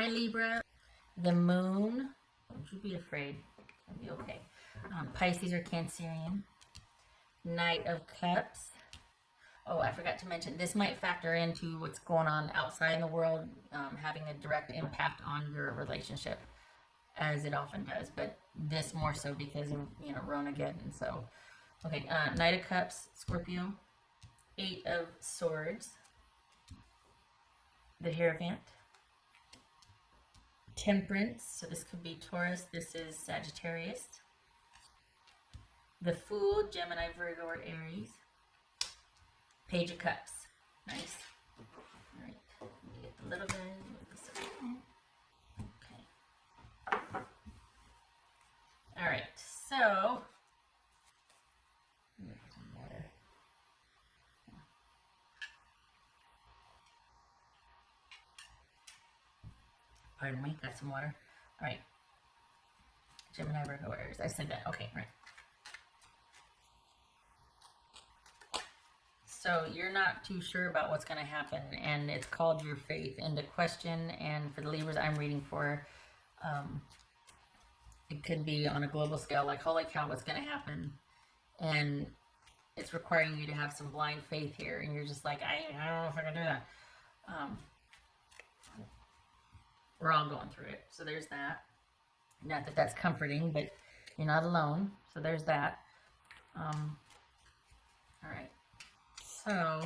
Hi Libra, the moon, don't you be afraid, it'll be okay. Pisces or Cancerian, Knight of Cups. Oh, I forgot to mention, this might factor into what's going on outside in the world, having a direct impact on your relationship, as it often does, but this more so because of, Ronageddon. So, okay, Knight of Cups, Scorpio, Eight of Swords, the Hierophant, Temperance, so this could be Taurus, this is Sagittarius, the Fool, Gemini, Virgo, or Aries, Page of Cups. Nice. All right, let me get the little bit. Okay. All right, so pardon me, got some water. All right. Gemini, Virgo, Aries. I said that. Okay, right. So you're not too sure about what's going to happen, and it's called your faith into question. And for the Libras I'm reading for, it could be on a global scale, like, holy cow, what's going to happen? And it's requiring you to have some blind faith here, and you're just like, I don't know if I can do that. We're all going through it, so there's that. Not that that's comforting, but you're not alone, so there's that. All right. So,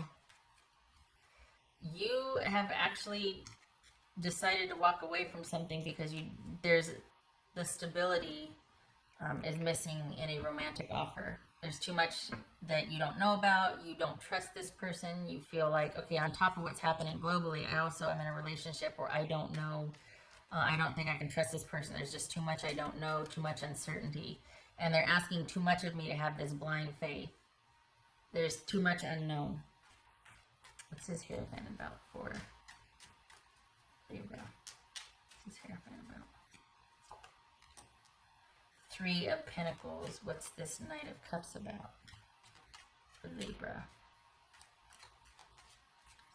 you have actually decided to walk away from something because there's the stability is missing in a romantic offer. There's too much that you don't know about. You don't trust this person. You feel like, okay, on top of what's happening globally, I also am in a relationship where I don't know. I don't think I can trust this person. There's just too much I don't know, too much uncertainty. And they're asking too much of me to have this blind faith. There's too much unknown. What's his Hierophant about for Libra? What's his Hierophant about? Three of Pentacles. What's this Knight of Cups about for Libra?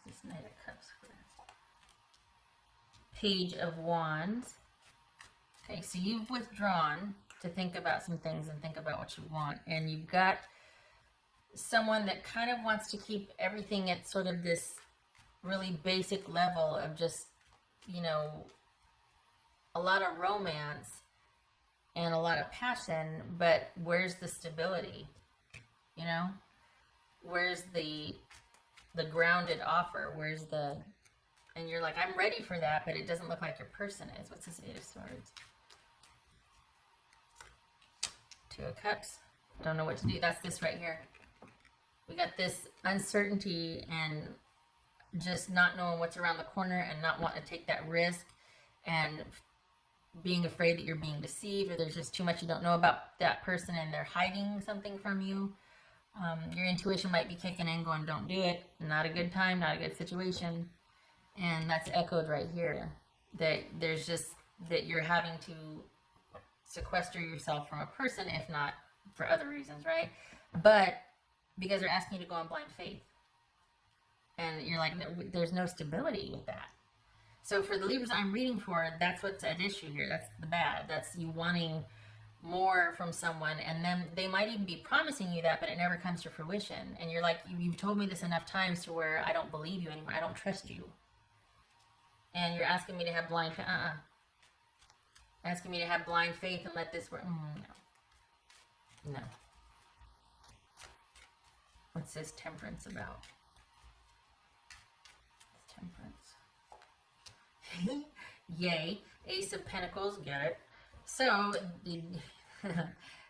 What's this Knight of Cups for? Page of Wands. Okay, so you've withdrawn to think about some things and think about what you want. And you've got someone that kind of wants to keep everything at sort of this really basic level of just, a lot of romance and a lot of passion, but where's the stability? Where's the grounded offer? Where's the, and you're like, I'm ready for that, but it doesn't look like your person is. What's this Eight of Swords? Two of Cups. Don't know what to do. That's this right here. We got this uncertainty and just not knowing what's around the corner and not wanting to take that risk and being afraid that you're being deceived, or there's just too much you don't know about that person and they're hiding something from you. Your intuition might be kicking in going, don't do it. Not a good time, not a good situation. And that's echoed right here. That there's just, that you're having to sequester yourself from a person, if not for other reasons, right? But because they're asking you to go on blind faith. And you're like, there's no stability with that. So for the Libras I'm reading for, that's what's at issue here. That's the bad. That's you wanting more from someone, and then they might even be promising you that, but it never comes to fruition. And you're like, you've told me this enough times to where I don't believe you anymore. I don't trust you. And you're asking me to have blind faith. Asking me to have blind faith and let this work. No. No. What's this Temperance about? It's Temperance. Yay. Ace of Pentacles. Get it. So,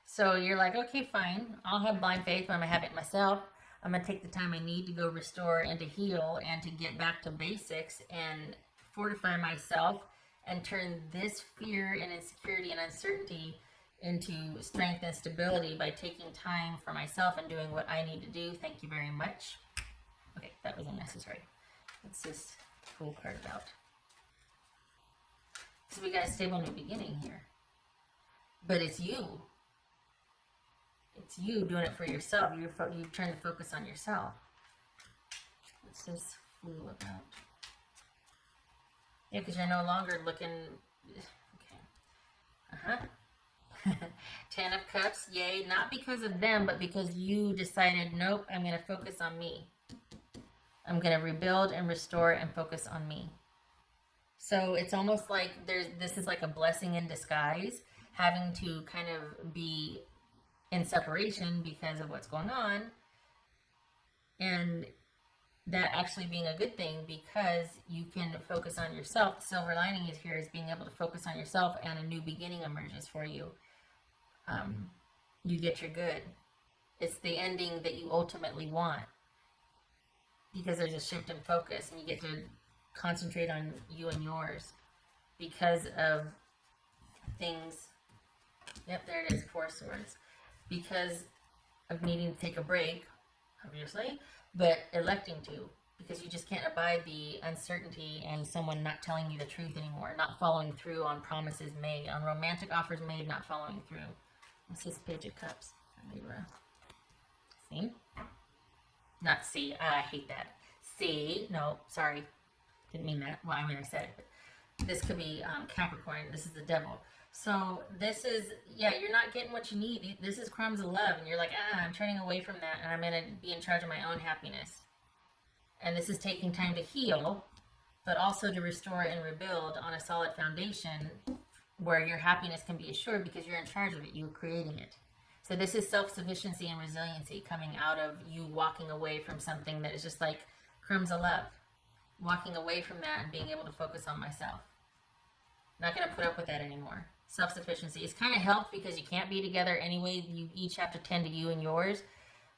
so you're like, okay, fine. I'll have blind faith, but I'm going to have it myself. I'm going to take the time I need to go restore and to heal and to get back to basics and fortify myself and turn this fear and insecurity and uncertainty into strength and stability by taking time for myself and doing what I need to do. Thank you very much. Okay, that was unnecessary. What's this Fool card about? So we got a stable new beginning here. But it's you. It's you doing it for yourself. You're trying to focus on yourself. What's this Fool about? Yeah, because you're no longer looking. Okay. Ten of Cups, yay. Not because of them, but because you decided, nope, I'm going to focus on me. I'm going to rebuild and restore and focus on me. So it's almost like this is like a blessing in disguise, having to kind of be in separation because of what's going on. And that actually being a good thing because you can focus on yourself. The silver lining is here is being able to focus on yourself, and a new beginning emerges for you. You get your good. It's the ending that you ultimately want because there's a shift in focus and you get to concentrate on you and yours because of things. Yep, there it is, Four of Swords. Because of needing to take a break, obviously, but electing to, because you just can't abide the uncertainty and someone not telling you the truth anymore, not following through on promises made, on romantic offers made, not following through. What's this Page of Cups? Libra. See? Not C. I hate that. C. No, sorry. Didn't mean that. Well, I mean, I said it. But this could be Capricorn. This is the devil. So this is, yeah, you're not getting what you need. This is crumbs of love. And you're like, I'm turning away from that. And I'm going to be in charge of my own happiness. And this is taking time to heal, but also to restore and rebuild on a solid foundation where your happiness can be assured because you're in charge of it. You're creating it. So this is self-sufficiency and resiliency coming out of you walking away from something that is just like crumbs of love. Walking away from that and being able to focus on myself. Not going to put up with that anymore. Self-sufficiency. It's kind of helped because you can't be together anyway. You each have to tend to you and yours.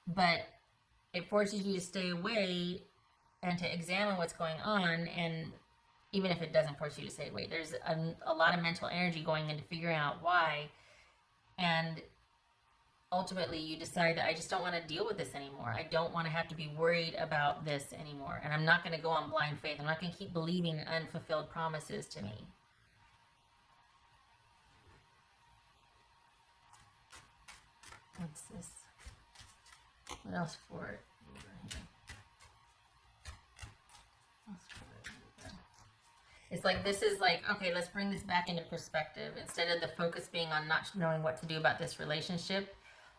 But it forces you to stay away and to examine what's going on. And even if it doesn't force you to stay away, there's a lot of mental energy going into figuring out why. And ultimately you decide that I just don't want to deal with this anymore. I don't want to have to be worried about this anymore. And I'm not going to go on blind faith. I'm not going to keep believing unfulfilled promises to me. What's this? What else for it? It's like, this is like, okay, let's bring this back into perspective. Instead of the focus being on not knowing what to do about this relationship,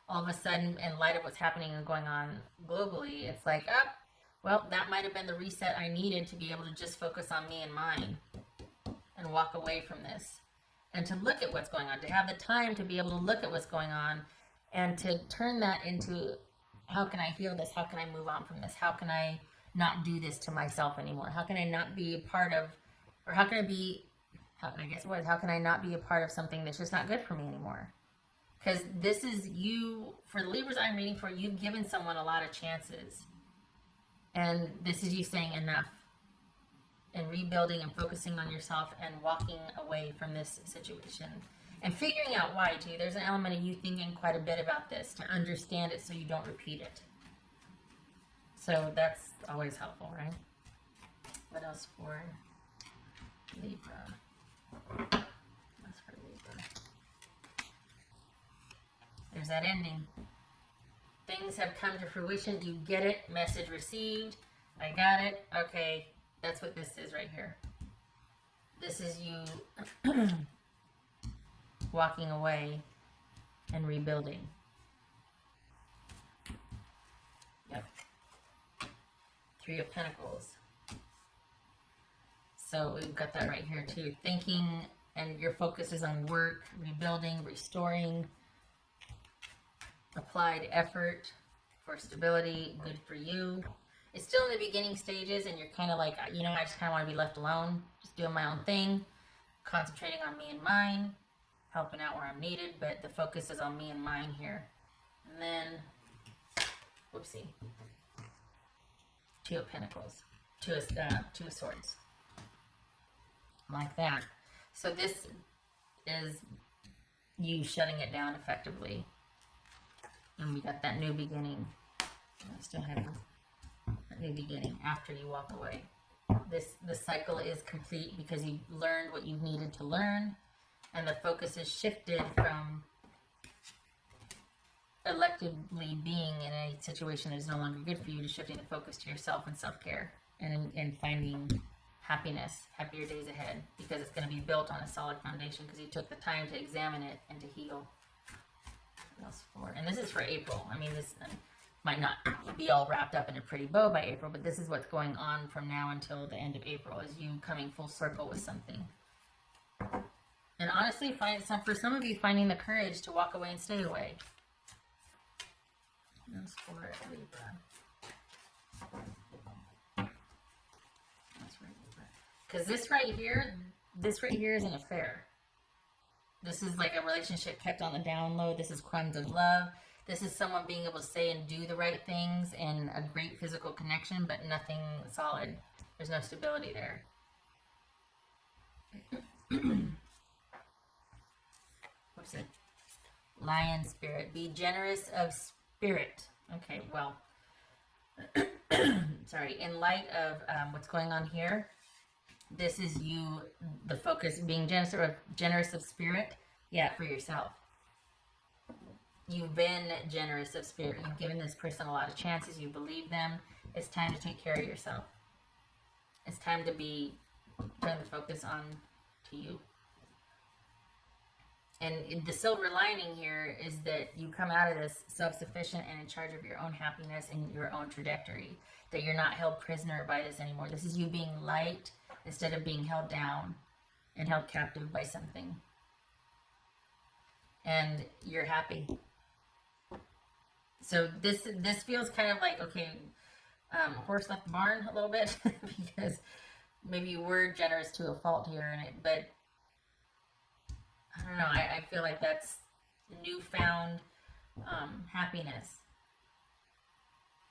all of a sudden, in light of what's happening and going on globally, it's like, well, that might have been the reset I needed to be able to just focus on me and mine and walk away from this. And to look at what's going on, to have the time to be able to look at what's going on and to turn that into, how can I heal this? How can I move on from this? How can I not do this to myself anymore? How can I not be a part of, or how can I be, I guess what, how can I not be a part of something that's just not good for me anymore? Because this is you, for the Libras I'm reading for, you've given someone a lot of chances. And this is you saying enough. And rebuilding and focusing on yourself and walking away from this situation. And figuring out why, too. There's an element of you thinking quite a bit about this to understand it so you don't repeat it. So that's always helpful, right? What else for Libra? What's for Libra? There's that ending. Things have come to fruition. You get it. Message received. I got it. Okay. That's what this is right here. This is you walking away and rebuilding. Yep. Three of Pentacles. So we've got that right here too. Thinking, and your focus is on work, rebuilding, restoring, applied effort for stability, good for you. It's still in the beginning stages and you're kind of like, you know, I just kind of want to be left alone, just doing my own thing, concentrating on me and mine, helping out where I'm needed, but the focus is on me and mine here. And then, whoopsie, Two of Pentacles, Two of Swords, like that. So this is you shutting it down effectively. And we got that new beginning. I still have a new beginning after you walk away. This cycle is complete because you learned what you needed to learn, and the focus is shifted from electively being in a situation that is no longer good for you to shifting the focus to yourself and self-care and finding happiness, happier days ahead, because it's going to be built on a solid foundation because you took the time to examine it and to heal. What else for? And this is for April. I mean, this might not be all wrapped up in a pretty bow by April, but this is what's going on from now until the end of April, is you coming full circle with something. And honestly, for some of you, finding the courage to walk away and stay away. What else for Libra? Because this right here is an affair. This is like a relationship kept on the down low. This is crumbs of love. This is someone being able to say and do the right things and a great physical connection, but nothing solid. There's no stability there. What's it? Lion spirit. Be generous of spirit. Okay, well, sorry. In light of what's going on here, this is you, the focus, being generous of spirit. Yeah, for yourself. You've been generous of spirit. You've given this person a lot of chances. You believe them. It's time to take care of yourself. It's time to turn the focus on to you. And the silver lining here is that you come out of this self-sufficient and in charge of your own happiness and your own trajectory. That you're not held prisoner by this anymore. This is you being light instead of being held down and held captive by something. And you're happy. So this feels kind of like, okay, horse left the barn a little bit because maybe you were generous to a fault here, but I don't know. I feel like that's newfound happiness,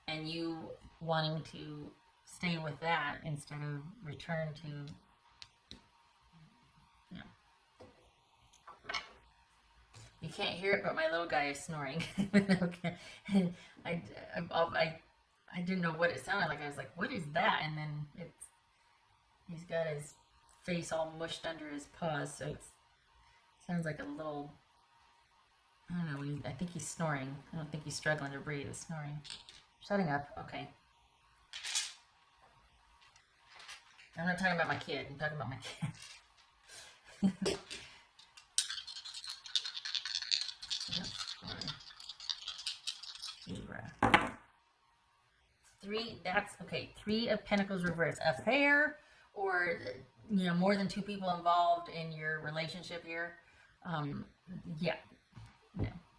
and you wanting to stay with that instead of return to. You can't hear it, but my little guy is snoring. Okay. And I didn't know what it sounded like. I was like, what is that? And then he's got his face all mushed under his paws, so it sounds like a little, I don't know, I think he's snoring. I don't think he's struggling to breathe. He's snoring. Shutting up. Okay. I'm not talking about my kid. I'm talking about my kid. Libra. Three of Pentacles reversed. Affair, or more than two people involved in your relationship here. Yeah.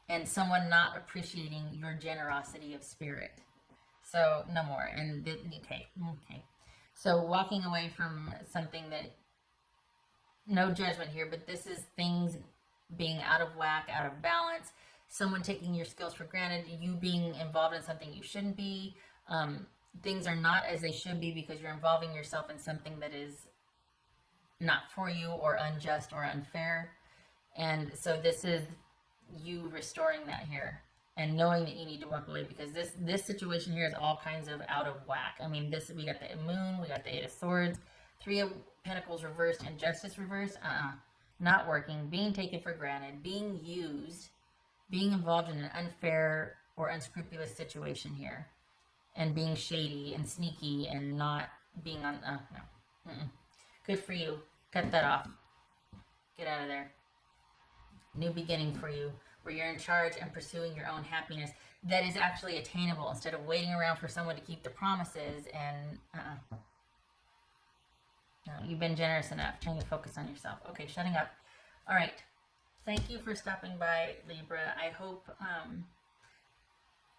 And someone not appreciating your generosity of spirit. So no more. And okay. So walking away from something that, no judgment here, but this is things being out of whack, out of balance, someone taking your skills for granted, you being involved in something you shouldn't be. Things are not as they should be because you're involving yourself in something that is not for you, or unjust or unfair. And so this is you restoring that here and knowing that you need to walk away, because this situation here is all kinds of out of whack. I mean, we got the Moon, we got the Eight of Swords, Three of Pentacles reversed, and Justice reversed. Not working, being taken for granted, being used, being involved in an unfair or unscrupulous situation here, and being shady and sneaky and not being on. No. Good for you. Cut that off. Get out of there. New beginning for you, where you're in charge and pursuing your own happiness that is actually attainable instead of waiting around for someone to keep the promises. And no, you've been generous enough. Turn the focus on yourself. Okay, shutting up. All right. Thank you for stopping by, Libra. I hope,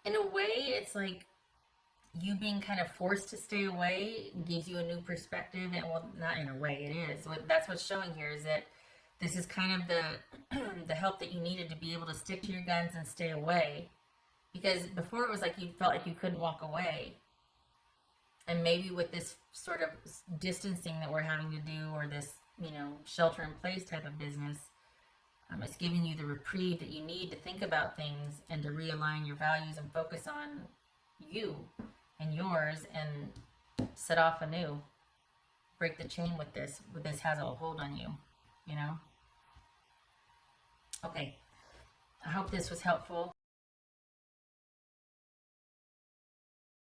in a way, it's like you being kind of forced to stay away gives you a new perspective. And, well, not in a way, it is. That's what's showing here, is that this is kind of the help that you needed to be able to stick to your guns and stay away. Because before it was like you felt like you couldn't walk away. And maybe with this sort of distancing that we're having to do, or this, shelter in place type of business, it's giving you the reprieve that you need to think about things and to realign your values and focus on you and yours and set off anew. Break the chain with this. This has a hold on you, Okay. I hope this was helpful.